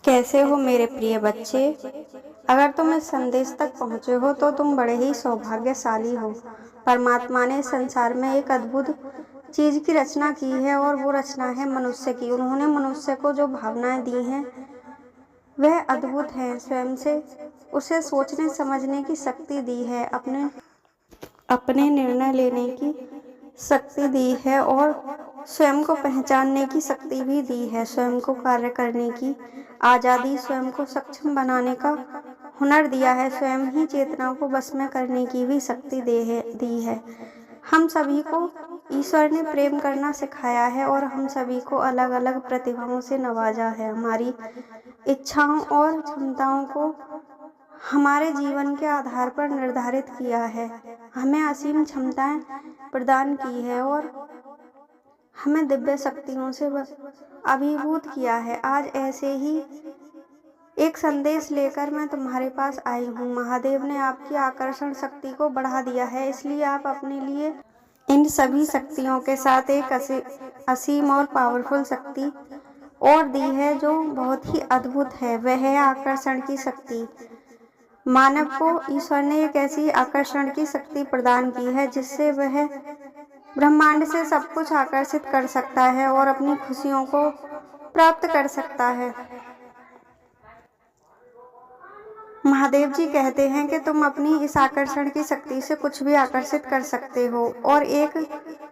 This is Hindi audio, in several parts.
कैसे हो मेरे प्रिय बच्चे। अगर तुम इस संदेश तक पहुँचे हो तो तुम बड़े ही सौभाग्यशाली हो। परमात्मा ने इस संसार में एक अद्भुत चीज़ की रचना की है और वो रचना है मनुष्य की। उन्होंने मनुष्य को जो भावनाएं दी हैं वह अद्भुत हैं। स्वयं से उसे सोचने समझने की शक्ति दी है, अपने निर्णय लेने की शक्ति दी है और स्वयं को पहचानने की शक्ति भी दी है। स्वयं को कार्य करने की आज़ादी, स्वयं को सक्षम बनाने का हुनर दिया है। स्वयं ही चेतना को बस में करने की भी शक्ति दी है। हम सभी को ईश्वर ने प्रेम करना सिखाया है और हम सभी को अलग अलग प्रतिभाओं से नवाजा है। हमारी इच्छाओं और क्षमताओं को हमारे जीवन के आधार पर निर्धारित किया है। हमें असीम क्षमताएं प्रदान की है और हमें दिव्य शक्तियों से अभिभूत किया है। आज ऐसे ही एक संदेश लेकर मैं तुम्हारे पास आई हूँ। महादेव ने आपकी आकर्षण शक्ति को बढ़ा दिया है, इसलिए आप अपने लिए इन सभी शक्तियों के साथ एक असीम और पावरफुल शक्ति और दी है जो बहुत ही अद्भुत है। वह है आकर्षण की शक्ति। मानव को ईश्वर ने एक ऐसी आकर्षण की शक्ति प्रदान की है जिससे वह ब्रह्मांड से सब कुछ आकर्षित कर सकता है और अपनी खुशियों को प्राप्त कर सकता है। महादेव जी कहते हैं कि तुम अपनी इस आकर्षण की शक्ति से कुछ भी आकर्षित कर सकते हो और एक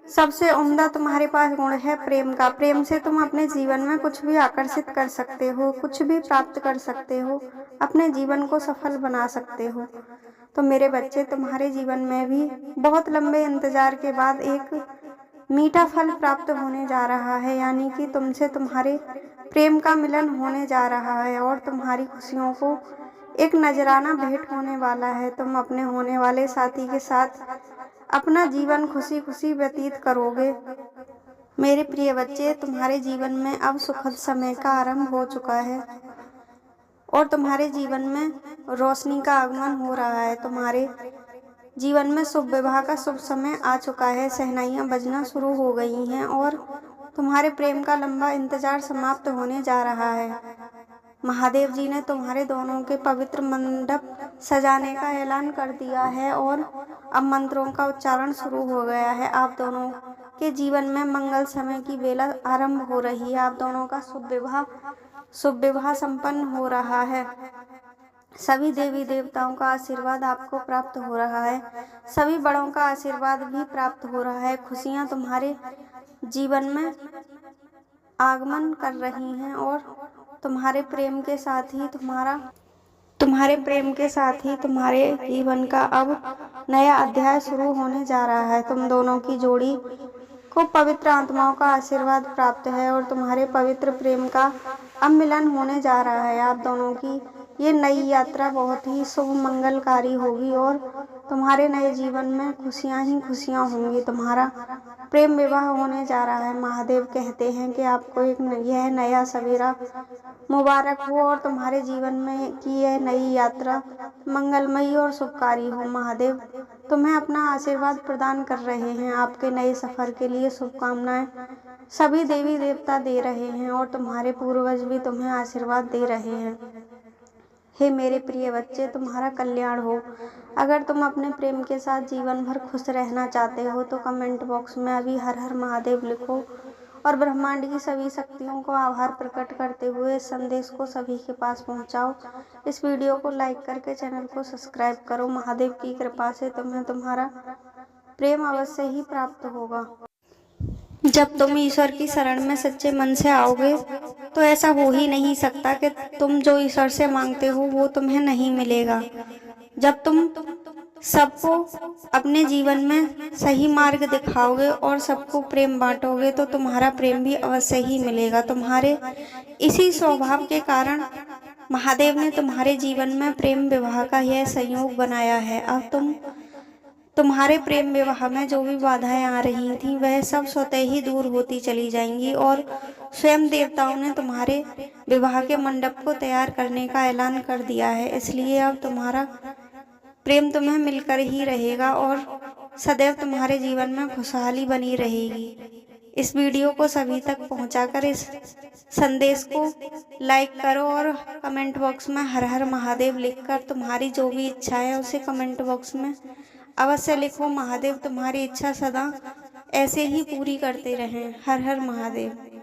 सबसे उम्दा तुम्हारे पास गुण है प्रेम का। प्रेम से तुम अपने जीवन में कुछ भी आकर्षित कर सकते हो, कुछ भी प्राप्त कर सकते हो, अपने जीवन को सफल बना सकते हो। तो मेरे बच्चे, तुम्हारे जीवन में भी बहुत लंबे इंतजार के बाद एक मीठा फल प्राप्त होने जा रहा है, यानी कि तुमसे तुम्हारे प्रेम का मिलन होने जा रहा है और तुम्हारी खुशियों को एक नजराना भेंट होने वाला है। तुम अपने होने वाले साथी के साथ अपना जीवन खुशी खुशी व्यतीत करोगे। मेरे प्रिय बच्चे, तुम्हारे जीवन में अब सुखद समय का आरंभ हो चुका है और तुम्हारे जीवन में रोशनी का आगमन हो रहा है। तुम्हारे जीवन में शुभ विवाह का शुभ समय आ चुका है। शहनाइयाँ बजना शुरू हो गई हैं और तुम्हारे प्रेम का लंबा इंतजार समाप्त होने जा रहा है। महादेव जी ने तुम्हारे दोनों के पवित्र मंडप सजाने का ऐलान कर दिया है और अब मंत्रों का उच्चारण शुरू हो गया है। आप दोनों के जीवन में मंगल समय की बेला आरंभ हो रही है। आप दोनों का शुभ विवाह संपन्न हो रहा है। सभी देवी देवताओं का आशीर्वाद आपको प्राप्त हो रहा है। सभी बड़ों का आशीर्वाद भी प्राप्त हो रहा है। खुशियाँ तुम्हारे जीवन में आगमन कर रही हैं और तुम्हारे प्रेम के साथ ही तुम्हारे जीवन का अब नया अध्याय शुरू होने जा रहा है। तुम दोनों की जोड़ी को पवित्र आत्माओं का आशीर्वाद प्राप्त है और तुम्हारे पवित्र प्रेम का अब मिलन होने जा रहा है। आप दोनों की ये नई यात्रा बहुत ही शुभ मंगलकारी होगी और तुम्हारे नए जीवन में खुशियां ही खुशियां होंगी। तुम्हारा प्रेम विवाह होने जा रहा है। महादेव कहते हैं कि आपको यह नया सवेरा मुबारक हो और तुम्हारे जीवन में की यह नई यात्रा मंगलमयी और शुभकारी हो। महादेव तुम्हें अपना आशीर्वाद प्रदान कर रहे हैं। आपके नए सफर के लिए शुभकामनाएं सभी देवी देवता दे रहे हैं और तुम्हारे पूर्वज भी तुम्हें आशीर्वाद दे रहे हैं। हे मेरे प्रिय बच्चे, तुम्हारा कल्याण हो। अगर तुम अपने प्रेम के साथ जीवन भर खुश रहना चाहते हो तो कमेंट बॉक्स में अभी हर हर महादेव लिखो और ब्रह्मांड की सभी शक्तियों को आभार प्रकट करते हुए इस संदेश को सभी के पास पहुंचाओ। इस वीडियो को लाइक करके चैनल को सब्सक्राइब करो। महादेव की कृपा से तुम्हें तुम्हारा प्रेम अवश्य ही प्राप्त होगा। जब तुम ईश्वर की शरण में सच्चे मन से आओगे तो ऐसा हो ही नहीं सकता कि तुम जो ईश्वर से मांगते हो वो तुम्हें नहीं मिलेगा। जब तुम सबको अपने जीवन में सही मार्ग दिखाओगे और सबको प्रेम बांटोगे तो तुम्हारा प्रेम भी अवश्य ही मिलेगा। तुम्हारे इसी स्वभाव के कारण महादेव ने तुम्हारे जीवन में प्रेम विवाह का यह संयोग बनाया है। अब तुम्हारे प्रेम विवाह में जो भी बाधाएं आ रही थी वह सब स्वतः ही दूर होती चली जाएंगी और स्वयं देवताओं ने तुम्हारे विवाह के मंडप को तैयार करने का ऐलान कर दिया है। इसलिए अब तुम्हारा प्रेम तुम्हें मिलकर ही रहेगा और सदैव तुम्हारे जीवन में खुशहाली बनी रहेगी। इस वीडियो को सभी तक पहुंचाकर इस संदेश को लाइक करो और कमेंट बॉक्स में हर हर महादेव लिखकर तुम्हारी जो भी इच्छा है उसे कमेंट बॉक्स में अवश्य लिखो। महादेव तुम्हारी इच्छा सदा ऐसे ही पूरी करते रहें। हर हर महादेव।